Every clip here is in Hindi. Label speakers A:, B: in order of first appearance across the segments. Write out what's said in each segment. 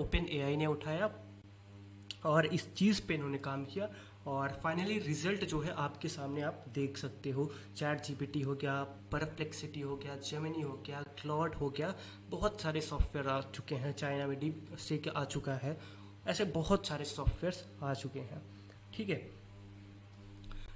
A: ओपन एआई ने उठाया और इस चीज़ पे इन्होंने काम किया और फाइनली रिजल्ट जो है आपके सामने आप देख सकते हो। चैट जीपीटी हो गया, परप्लेक्सिटी हो गया, जेमिनी हो गया, क्लॉड हो गया, बहुत सारे सॉफ्टवेयर आ चुके हैं। चाइना में डीप सीक आ चुका है। ऐसे बहुत सारे सॉफ्टवेयर्स आ चुके हैं। ठीक है,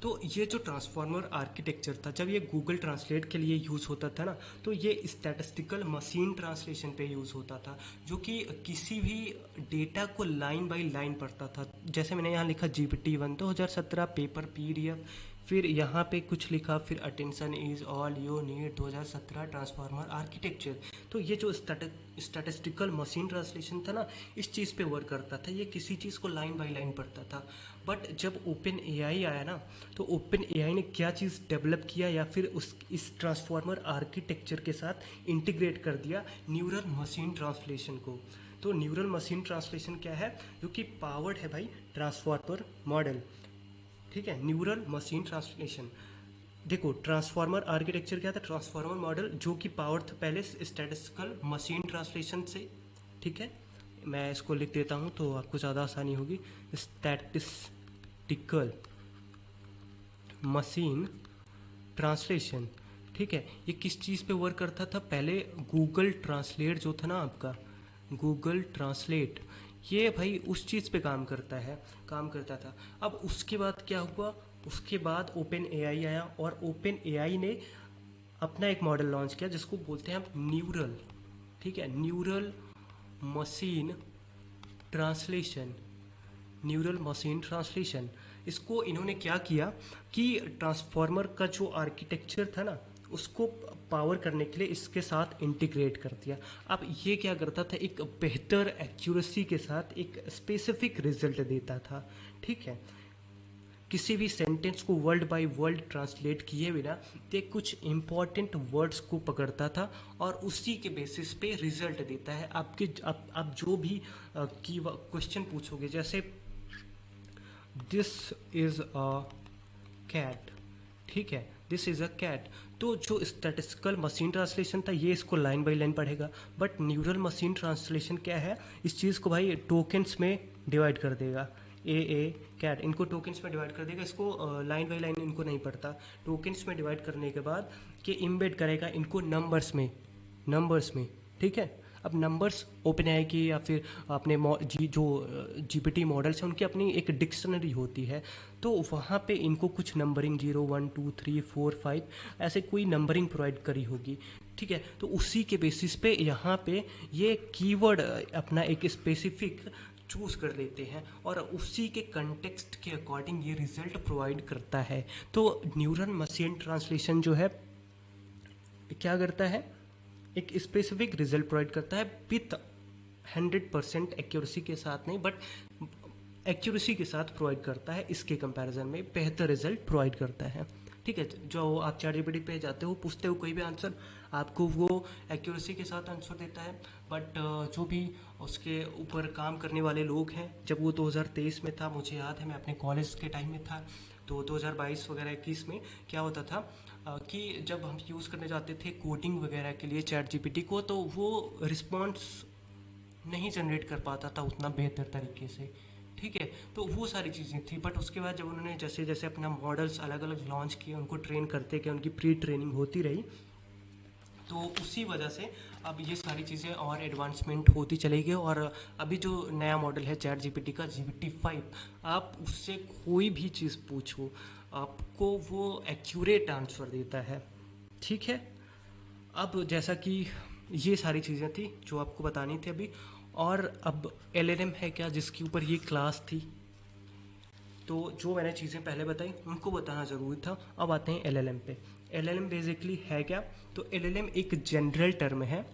A: तो ये जो ट्रांसफॉर्मर आर्किटेक्चर था, जब ये गूगल ट्रांसलेट के लिए यूज़ होता था ना, तो ये स्टैटिस्टिकल मशीन ट्रांसलेशन पे यूज़ होता था, जो कि किसी भी डेटा को लाइन बाय लाइन पढ़ता था। जैसे मैंने यहाँ लिखा GPT-1 2017 पेपर PDF, फिर यहाँ पे कुछ लिखा, फिर attention is all you need 2017 transformer architecture. तो ये जो स्टैटिस्टिकल मशीन ट्रांसलेशन था ना, इस चीज़ पे वर्क करता था। ये किसी चीज़ को लाइन बाय लाइन पढ़ता था। बट जब ओपन एआई आया ना, तो ओपन एआई ने क्या चीज़ डेवलप किया या फिर उस इस ट्रांसफार्मर आर्किटेक्चर के साथ इंटीग्रेट कर दिया न्यूरल मशीन ट्रांसलेशन को। तो न्यूरल मशीन ट्रांसलेशन क्या है? जो कि पावर्ड है भाई ट्रांसफार्मर मॉडल। ठीक है, न्यूरल मशीन ट्रांसलेशन। देखो, ट्रांसफार्मर आर्किटेक्चर क्या था? ट्रांसफार्मर मॉडल जो कि पावर था पहले स्टैटिस्टिकल मशीन ट्रांसलेशन से। ठीक है, मैं इसको लिख देता हूँ तो आपको ज़्यादा आसानी होगी। Statistical machine translation. ठीक है, ये किस चीज़ पे वर्क करता था? पहले गूगल ट्रांसलेट जो था ना आपका, गूगल ट्रांसलेट, ये भाई उस चीज़ पे काम करता था। अब उसके बाद क्या हुआ? उसके बाद ओपन एआई आया और ओपन एआई ने अपना एक मॉडल लॉन्च किया जिसको बोलते हैं आप न्यूरल। ठीक है, neural machine translation. Neural machine translation, इसको इन्होंने क्या किया कि ट्रांसफॉर्मर का जो आर्किटेक्चर था ना, उसको पावर करने के लिए इसके साथ इंटीग्रेट कर दिया। अब ये क्या करता था? एक बेहतर एक्यूरेसी के साथ एक स्पेसिफिक रिजल्ट देता था। ठीक है, किसी भी सेंटेंस को वर्ड बाय वर्ड ट्रांसलेट किए बिना ते कुछ इंपॉर्टेंट वर्ड्स को पकड़ता था और उसी के बेसिस पे रिजल्ट देता है। आप जो भी की क्वेश्चन पूछोगे, जैसे दिस इज अ कैट। ठीक है, दिस इज अ कैट, तो जो स्टैटिस्टिकल मशीन ट्रांसलेशन था ये इसको लाइन बाय लाइन पढ़ेगा। बट न्यूरल मशीन ट्रांसलेशन क्या है? इस चीज़ को भाई टोकन्स में डिवाइड कर देगा। ए कैट, इनको टोकन्स में डिवाइड कर देगा। इसको लाइन बाय लाइन इनको नहीं पढ़ता। टोकन्स में डिवाइड करने के बाद कि इम्बेड करेगा इनको नंबर्स में। ठीक है, अब नंबर्स ओपन आई की या फिर अपने जो जीपीटी मॉडल्स हैं उनकी अपनी एक डिक्शनरी होती है। तो वहाँ पे इनको कुछ नंबरिंग 0 1 2 3 4 5 ऐसे कोई नंबरिंग प्रोवाइड करी होगी। ठीक है, तो उसी के बेसिस पे यहाँ पे ये कीवर्ड अपना एक स्पेसिफिक चूज कर लेते हैं और उसी के कंटेक्स्ट के अकॉर्डिंग ये रिजल्ट प्रोवाइड करता है। तो न्यूरल मशीन ट्रांसलेशन जो है क्या करता है? एक स्पेसिफिक रिजल्ट प्रोवाइड करता है विथ 100% एक्यूरेसी के साथ नहीं, बट एक्यूरेसी के साथ प्रोवाइड करता है। इसके कंपैरिजन में बेहतर रिजल्ट प्रोवाइड करता है। ठीक है, जो आप चैट जीपीटी पे जाते हो, पूछते हो कोई भी आंसर, आपको वो एक्यूरेसी के साथ आंसर देता है। बट जो भी उसके ऊपर काम करने वाले लोग हैं, जब वो 2023 में था, मुझे याद है मैं अपने कॉलेज के टाइम में था, तो 2022 वगैरह 21 में क्या होता था कि जब हम यूज़ करने जाते थे कोडिंग वगैरह के लिए चैट जीपीटी को, तो वो रिस्पॉन्स नहीं जनरेट कर पाता था उतना बेहतर तरीके से। ठीक है, तो वो सारी चीज़ें थी। बट उसके बाद जब उन्होंने जैसे जैसे अपना मॉडल्स अलग अलग लॉन्च किए, उनको ट्रेन करते गए, उनकी प्री ट्रेनिंग होती रही, तो उसी वजह से अब ये सारी चीज़ें और एडवांसमेंट होती चली गई। और अभी जो नया मॉडल है चैट जीपीटी का GPT-5, आप उससे कोई भी चीज़ पूछो, आपको वो एक्यूरेट आंसर देता है। ठीक है, अब जैसा कि ये सारी चीज़ें थी जो आपको बतानी थी अभी। और अब LLM है क्या, जिसके ऊपर ये क्लास थी, तो जो मैंने चीज़ें पहले बताई उनको बताना ज़रूरी था। अब आते हैं LLM पे। LLM बेसिकली है क्या? तो LLM एक जनरल टर्म है,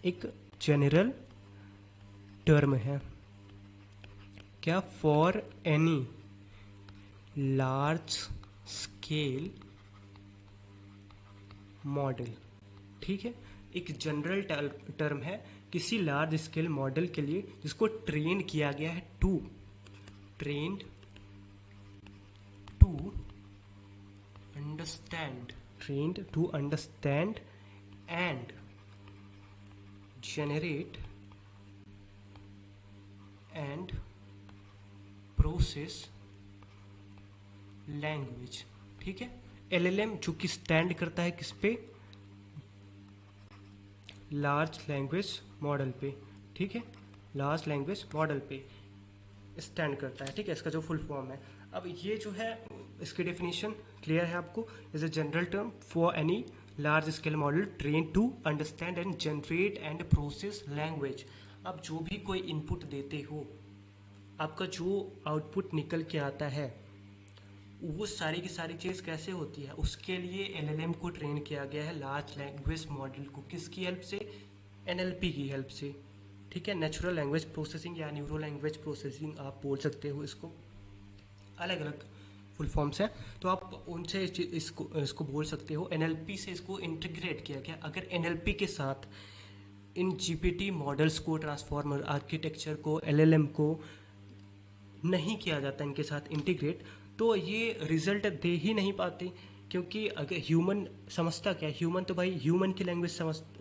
A: एक जनरल टर्म है क्या? For any large scale model. ठीक है, एक जनरल टर्म है किसी लार्ज स्केल मॉडल के लिए जिसको ट्रेन किया गया है trained to understand trained to understand and generate process language, ठीक है। एलएलएम जो कि स्टैंड करता है किस पे, लार्ज लैंग्वेज मॉडल पे, ठीक है, लार्ज लैंग्वेज मॉडल पे स्टैंड करता है, ठीक है, इसका जो फुल फॉर्म है। अब ये जो है इसकी डेफिनेशन क्लियर है आपको, is a general term for any large scale model train to understand and generate and process language. अब जो भी कोई इनपुट देते हो, आपका जो आउटपुट निकल के आता है वो सारी की सारी चीज़ कैसे होती है, उसके लिए एलएलएम को ट्रेन किया गया है, लार्ज लैंग्वेज मॉडल को, किसकी हेल्प से, एनएलपी की हेल्प से, ठीक है, नेचुरल लैंग्वेज प्रोसेसिंग या न्यूरो लैंग्वेज प्रोसेसिंग आप बोल सकते हो इसको, अलग अलग फुल फॉर्म्स है। तो आप उनसे इसको बोल सकते हो। एनएलपी से इसको इंटीग्रेट किया गया। अगर एनएलपी के साथ इन जीपीटी मॉडल्स को, ट्रांसफॉर्मर आर्किटेक्चर को, एलएलएम को नहीं किया जाता इनके साथ इंटीग्रेट, तो ये रिजल्ट दे ही नहीं पाते। क्योंकि अगर ह्यूमन समझता क्या है, ह्यूमन तो भाई ह्यूमन की लैंग्वेज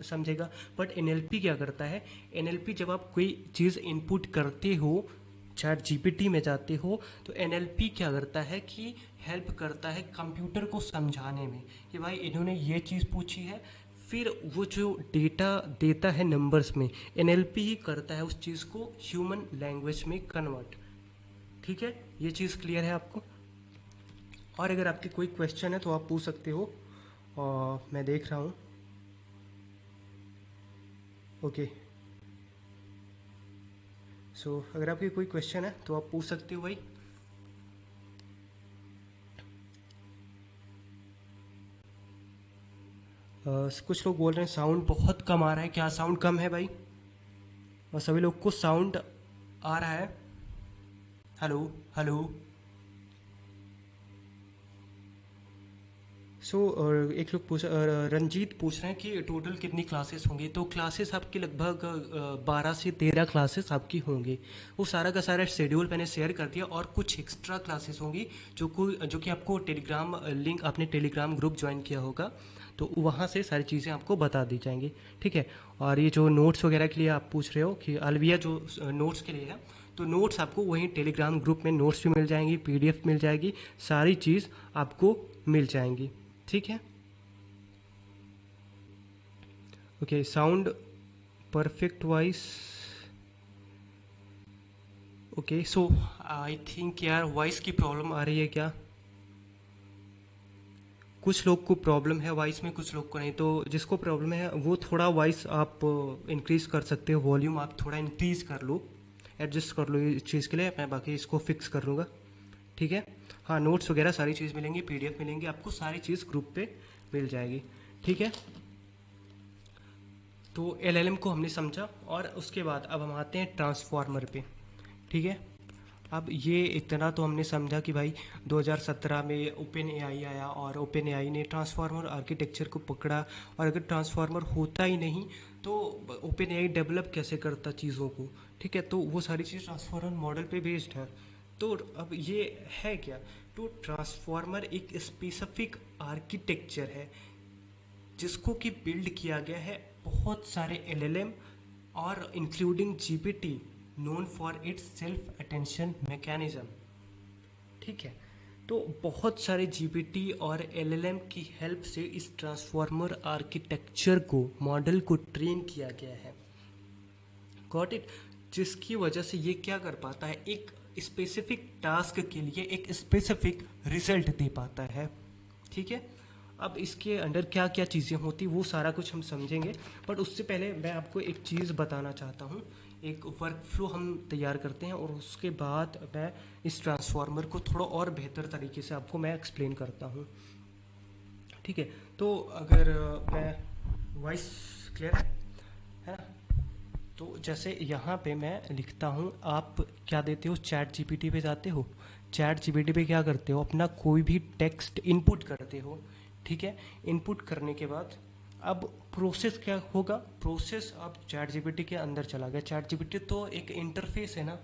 A: समझेगा, बट एनएलपी क्या करता है, एनएलपी जब आप कोई चीज़ इनपुट करते हो, चैट जीपीटी में जाते हो, तो एनएलपी क्या करता है कि हेल्प करता है कंप्यूटर को समझाने में कि भाई इन्होंने ये चीज़ पूछी है, फिर वो जो डेटा देता है नंबर्स में, एनएलपी ही करता है उस चीज़ को ह्यूमन लैंग्वेज में कन्वर्ट, ठीक है। ये चीज़ क्लियर है आपको। और अगर आपकी कोई क्वेश्चन है तो आप पूछ सकते हो, और मैं देख रहा हूँ। ओके, सो अगर आपकी कोई क्वेश्चन है तो आप पूछ सकते हो भाई। कुछ लोग बोल रहे हैं साउंड बहुत कम आ रहा है, क्या साउंड कम है भाई? और सभी लोग को साउंड आ रहा है? Hello hello. सो एक लोग रंजीत पूछ रहे हैं कि टोटल कितनी क्लासेस होंगी। तो क्लासेस आपकी लगभग 12 से 13 क्लासेस आपकी होंगी। वो सारा का सारा शेड्यूल मैंने शेयर कर दिया, और कुछ एक्स्ट्रा क्लासेस होंगी जो कि आपको टेलीग्राम लिंक, आपने टेलीग्राम ग्रुप ज्वाइन किया होगा तो वहाँ से सारी चीज़ें आपको बता दी जाएंगी, ठीक है। और ये जो नोट्स वगैरह के लिए आप पूछ रहे हो कि अलविया जो नोट्स के लिए है, तो नोट्स आपको वहीं टेलीग्राम ग्रुप में नोट्स भी मिल जाएंगी, पीडीएफ मिल जाएगी, सारी चीज़ आपको मिल जाएंगी, ठीक है। Okay, sound perfect voice. Okay, so I think यार वॉइस की प्रॉब्लम आ रही है क्या? कुछ लोग को प्रॉब्लम है वॉइस में, कुछ लोग को नहीं। तो जिसको प्रॉब्लम है वो थोड़ा वॉइस आप इंक्रीज कर सकते हो, वॉल्यूम आप थोड़ा इंक्रीज कर लो, एडजस्ट कर लो इस चीज़ के लिए। मैं बाकी इसको फिक्स कर लूँगा, ठीक है। हाँ, नोट्स वगैरह सारी चीज़ मिलेंगी, पीडीएफ मिलेंगी आपको, सारी चीज़ ग्रुप पे मिल जाएगी, ठीक है। तो एलएलएम को हमने समझा, और उसके बाद अब हम आते हैं ट्रांसफार्मर पे, ठीक है। अब ये इतना तो हमने समझा कि भाई 2017 में ओपन एआई आया, और ओपन एआई ने ट्रांसफार्मर आर्किटेक्चर को पकड़ा, और अगर ट्रांसफार्मर होता ही नहीं तो ओपन एआई डेवलप कैसे करता चीज़ों को, ठीक है। तो वो सारी चीज़ ट्रांसफार्मर मॉडल पे बेस्ड है। तो अब ये है क्या, तो ट्रांसफार्मर एक स्पेसिफिक आर्किटेक्चर है जिसको कि बिल्ड किया गया है बहुत सारे एलएलएम और including GPT, known for its self attention mechanism, ठीक है। तो बहुत सारे जीपीटी और एलएलएम की हेल्प से इस ट्रांसफार्मर आर्किटेक्चर को, मॉडल को ट्रेन किया गया है, गॉट इट। जिसकी वजह से ये क्या कर पाता है, एक स्पेसिफिक टास्क के लिए एक स्पेसिफिक रिजल्ट दे पाता है, ठीक है। अब इसके अंदर क्या क्या चीज़ें होती वो सारा कुछ हम समझेंगे, बट उससे पहले मैं आपको एक चीज़ बताना चाहता हूँ। एक वर्क फ्लो हम तैयार करते हैं, और उसके बाद मैं इस ट्रांसफार्मर को थोड़ा और बेहतर तरीके से आपको मैं एक्सप्लेन करता हूँ, ठीक है। तो अगर मैं वॉइस क्लियर है ना, तो जैसे यहाँ पे मैं लिखता हूँ, आप क्या देते हो, चैट जीपीटी पे जाते हो, चैट जीपीटी पे क्या करते हो, अपना कोई भी टेक्स्ट इनपुट करते हो, ठीक है। इनपुट करने के बाद अब प्रोसेस क्या होगा, प्रोसेस अब चैट जीपीटी के अंदर चला गया। चैट जीपीटी तो एक इंटरफेस है ना,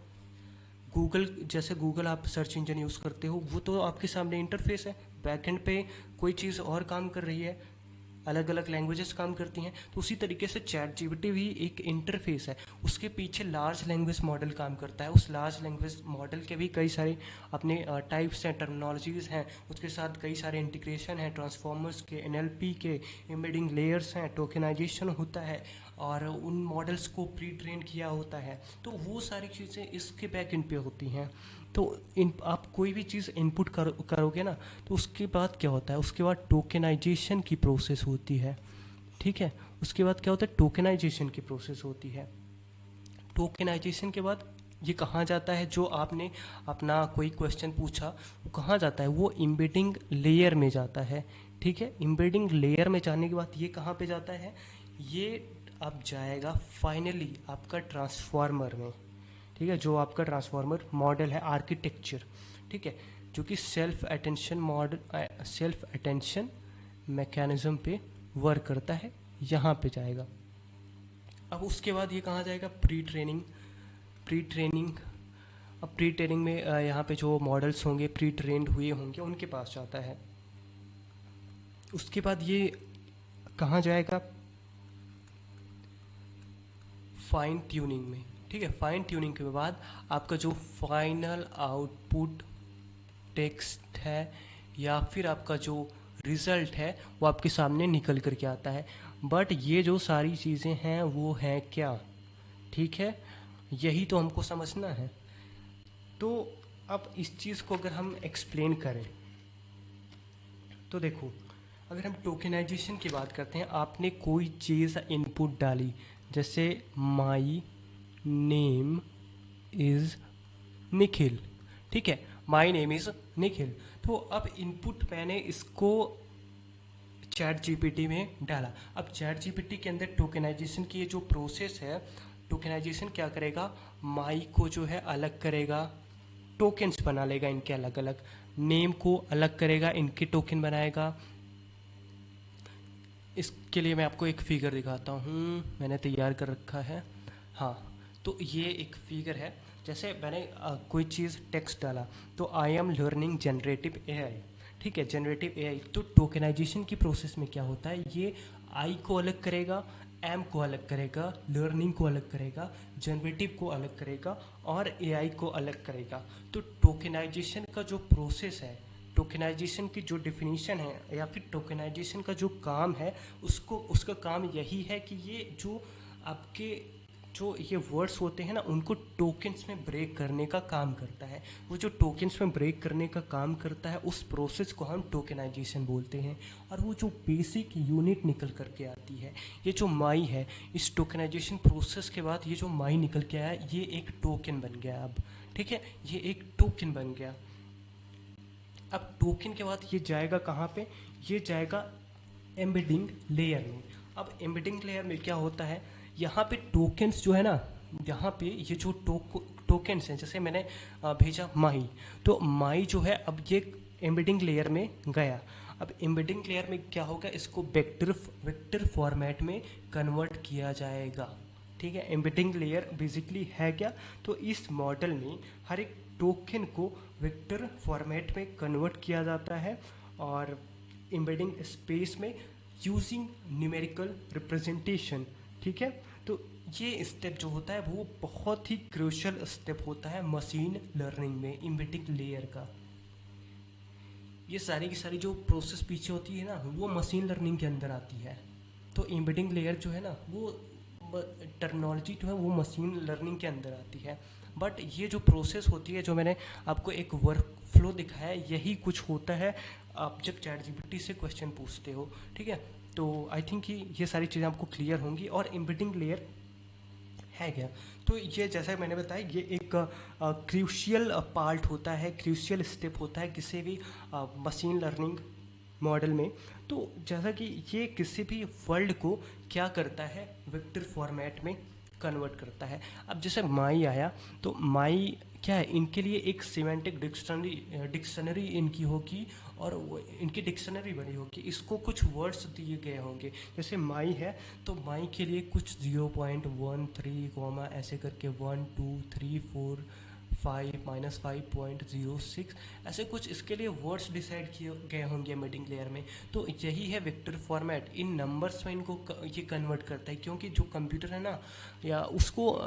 A: गूगल जैसे गूगल आप सर्च इंजन यूज़ करते हो, वो तो आपके सामने इंटरफेस है, बैकएंड पे कोई चीज़ और काम कर रही है, अलग अलग लैंग्वेजेस काम करती हैं। तो उसी तरीके से चैट जीपीटी भी एक इंटरफेस है, उसके पीछे लार्ज लैंग्वेज मॉडल काम करता है। उस लार्ज लैंग्वेज मॉडल के भी कई सारे अपने टाइप्स हैं, टर्मिनोलॉजीज हैं, उसके साथ कई सारे इंटीग्रेशन हैं, ट्रांसफॉर्मर्स के, एनएलपी के, एम्बेडिंग लेयर्स हैं, टोकेनाइजेशन होता है और उन मॉडल्स को प्री ट्रेन किया होता है। तो वो सारी चीज़ें इसके बैक एंड पे होती हैं। तो आप कोई भी चीज़ इनपुट करोगे ना, तो उसके बाद क्या होता है, उसके बाद टोकेनाइजेशन की प्रोसेस होती है। ठीक है, उसके बाद क्या होता है, टोकेनाइजेशन की प्रोसेस होती है। टोकेनाइजेशन के बाद ये कहाँ जाता है, जो आपने अपना कोई क्वेश्चन पूछा वो कहाँ जाता है, वो एम्बेडिंग लेयर में जाता है। ठीक है, एम्बेडिंग लेयर में जाने के बाद ये कहाँ पे जाता है, ये अब जाएगा फाइनली आपका ट्रांसफार्मर में। ठीक है, जो आपका ट्रांसफार्मर मॉडल है, आर्किटेक्चर, ठीक है, जो कि self attention model, self attention mechanism पे वर्क करता है, यहाँ पे जाएगा। अब उसके बाद ये कहाँ जाएगा, प्री ट्रेनिंग। प्री ट्रेनिंग, अब प्री ट्रेनिंग में यहाँ पे जो मॉडल्स होंगे प्री ट्रेंड हुए होंगे उनके पास जाता है। उसके बाद ये कहाँ जाएगा, फाइन ट्यूनिंग में। ठीक है, फाइन ट्यूनिंग के बाद आपका जो फाइनल आउटपुट टेक्स्ट है या फिर आपका जो रिज़ल्ट है वो आपके सामने निकल करके आता है। बट ये जो सारी चीज़ें हैं वो हैं क्या, ठीक है, यही तो हमको समझना है। तो अब इस चीज़ को अगर हम एक्सप्लेन करें तो देखो, अगर हम टोकेनाइजेशन की बात करते हैं, आपने कोई चीज़ इनपुट डाली, जैसे माई नेम इज़ निखिल। ठीक है, माई नेम इज़ निखिल। तो अब इनपुट मैंने इसको चैट जीपीटी में डाला। अब चैट जीपीटी के अंदर टोकेनाइजेशन की ये जो प्रोसेस है, टोकेनाइजेशन क्या करेगा, माई को जो है अलग करेगा, टोकन्स बना लेगा इनके अलग अलग, नेम को अलग करेगा, इनके टोकन बनाएगा। इसके लिए मैं आपको एक फिगर दिखाता हूँ, मैंने तैयार कर रखा है। हाँ, तो ये एक फिगर है, जैसे मैंने कोई चीज़ टेक्स्ट डाला, तो I am learning generative AI. ठीक है, जनरेटिव एआई। तो टोकेनाइजेशन की प्रोसेस में क्या होता है, ये आई को अलग करेगा, एम को अलग करेगा, लर्निंग को अलग करेगा, जनरेटिव को अलग करेगा और एआई को अलग करेगा। तो टोकेनाइजेशन का जो प्रोसेस है, टोकेनाइजेशन की जो डिफिनीशन है या फिर टोकेनाइजेशन का जो काम है, उसका काम यही है कि ये जो आपके जो ये वर्ड्स होते हैं ना, उनको टोकन्स में ब्रेक करने का काम करता है। वो जो टोकन्स में ब्रेक करने का काम करता है, उस प्रोसेस को हम टोकेनाइजेशन बोलते हैं। और वो जो बेसिक यूनिट निकल करके आती है, ये जो माई है, इस टोकेनाइजेशन प्रोसेस के बाद ये जो माई निकल के आया, ये एक टोकन बन गया। अब ठीक है, ये एक टोकन बन गया। अब टोकन के बाद ये जाएगा कहाँ पे, ये जाएगा एम्बेडिंग लेयर में। अब एम्बेडिंग लेयर में क्या होता है, यहाँ पे टोकन्स जो है ना, यहाँ पे ये जो टोकन्स हैं, जैसे मैंने भेजा माई, तो माई जो है अब ये एम्बेडिंग लेयर में गया। अब एम्बेडिंग लेयर में क्या होगा, इसको वेक्टर फॉर्मेट में कन्वर्ट किया जाएगा। ठीक है, एम्बेडिंग लेयर बेसिकली है क्या, तो इस मॉडल में हर एक टोकन को वेक्टर फॉर्मेट में कन्वर्ट किया जाता है और एम्बेडिंग स्पेस में यूजिंग न्यूमेरिकल रिप्रेजेंटेशन। ठीक है, तो ये स्टेप जो होता है वो बहुत ही क्रूशियल स्टेप होता है मशीन लर्निंग में, एम्बेडिंग लेयर का। ये सारी की सारी जो प्रोसेस पीछे होती है ना, वो मशीन लर्निंग के अंदर आती है। तो एम्बेडिंग लेयर जो है ना, वो टर्मिनोलॉजी जो है वो मशीन लर्निंग के अंदर आती है। बट ये जो प्रोसेस होती है, जो मैंने आपको एक वर्क फ्लो दिखाया है, यही कुछ होता है आप जब चैट जीपीटी से क्वेश्चन पूछते हो। ठीक है, तो आई थिंक कि ये सारी चीज़ें आपको क्लियर होंगी। और एम्बेडिंग लेयर है क्या, तो ये जैसा मैंने बताया, ये एक क्रूशियल पार्ट होता है, क्रूशियल स्टेप होता है किसी भी मशीन लर्निंग मॉडल में। तो जैसा कि ये किसी भी वर्ल्ड को क्या करता है, वेक्टर फॉर्मेट में कन्वर्ट करता है। अब जैसे माई आया, तो माई क्या है, इनके लिए एक सिमेंटिक डिक्शनरी इनकी होगी और इनकी डिक्शनरी बनी होगी, इसको कुछ वर्ड्स दिए गए होंगे। जैसे माई है, तो माई के लिए कुछ 0.13 कॉमा ऐसे करके 1 2 3 4 -5.06 ऐसे कुछ इसके लिए वर्ड्स डिसाइड किए गए होंगे मीटिंग लेयर में। तो यही है वेक्टर फॉर्मेट, इन नंबर्स में इनको ये कन्वर्ट करता है, क्योंकि जो कंप्यूटर है ना या उसको